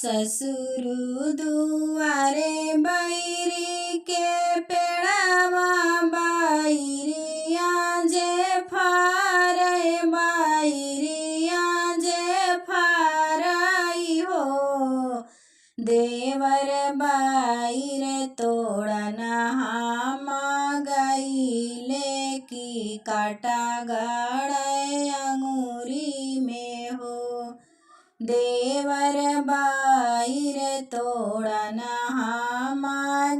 ससुर दुआरे बैरी के पेड़वा बैरिया जे फारे बैरिया जे फारई हो। देवर बाईर तोड़ना हम गईले की काटा गड़े अंगूरी में हो। देवर बाईर तोड़ना हम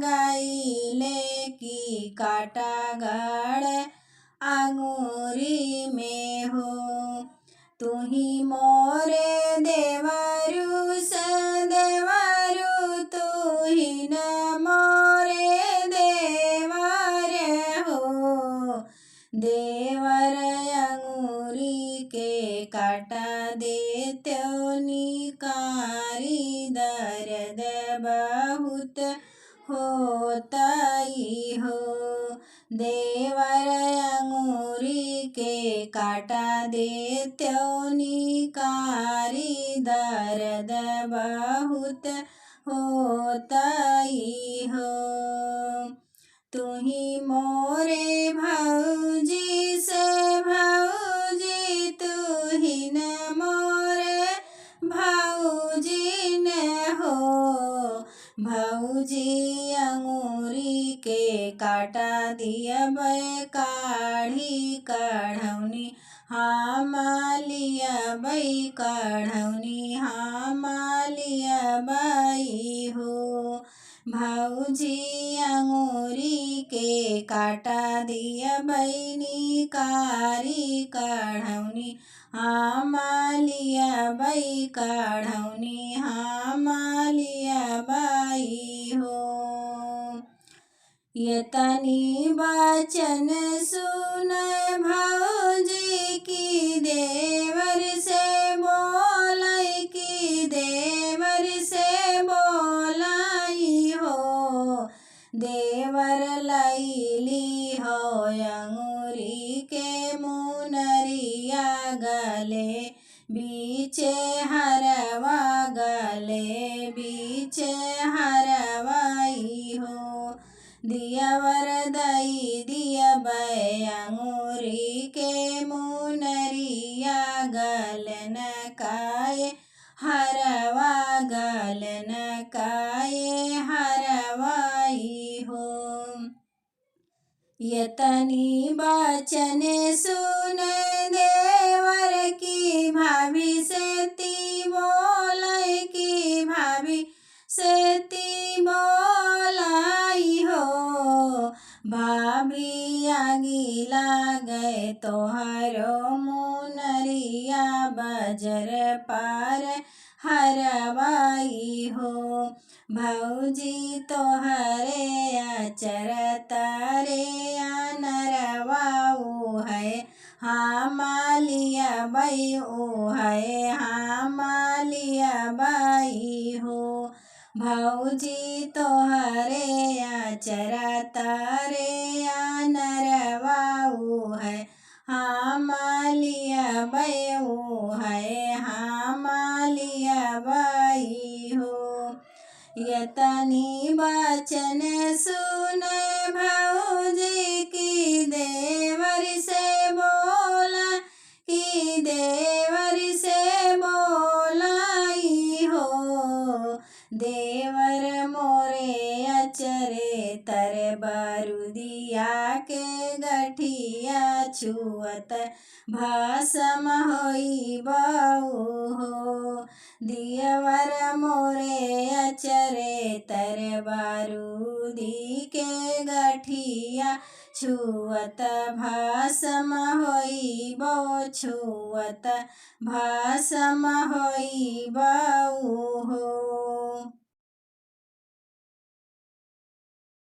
गईले की काटा गड़े अंगूरी में हो। तुही मोरे देवरु से देवरु तुही न मोरे देवर हो। देवर अंगूरी के काटा देत्यो निकारी दर्द बहुत होतई हो। देवर अंगूरी के काटा देत्यो निकारी दर्द बहुत होतई हो। तुही मोरे भौजी से भौजी तुही न मोरे भौजी न हो। भौजी अंगूरी के काटा दियब काढ़ी कढ़ौनी हम लियबै कढ़ौनी हम लियबै हो। भौजी अंगूरी के काटा दियबै निकारी कढ़ौनी हम लियबै कढ़ौनी हम लियबै हो। यतनी वचन सुन भौजी की देवर से बोलै की देवर से बोलै हो। देवर लैली हो अंगूरी के मुनरिया गले बीचे हरवा गले बीचे हरवाई हो। दियवर दई दियबै अंगूरी के मुनरिया गलन काये हरवा गलन काये हरवाई हो। यतनी वचन सुन देवर की भाभी से ती बोलै की भाभी से ती बोलाई हो। भाभी आगी लागे तोहरो मुनरिया बजर पार हरवाई हो। भौजी तोहरे अचर तारे अनरवा ओ है हम लियबै ओ है हम लियबै हो। भौजी तोहरे अचर तारे अनरवा ओ है हम लियबै ओ है हम लियबै हो। यतनी वचन सुन भौजी की देवर से बोला की देवर से बोलाई हो। देवर मोरे अचरे तर बारूदिया के गठिया छुअत भासम होइबौ हो। दियवर मोरे अचरे तर बारूदी के गठिया छुअत भासम होइबौ छुअत भासम होइबौ हो।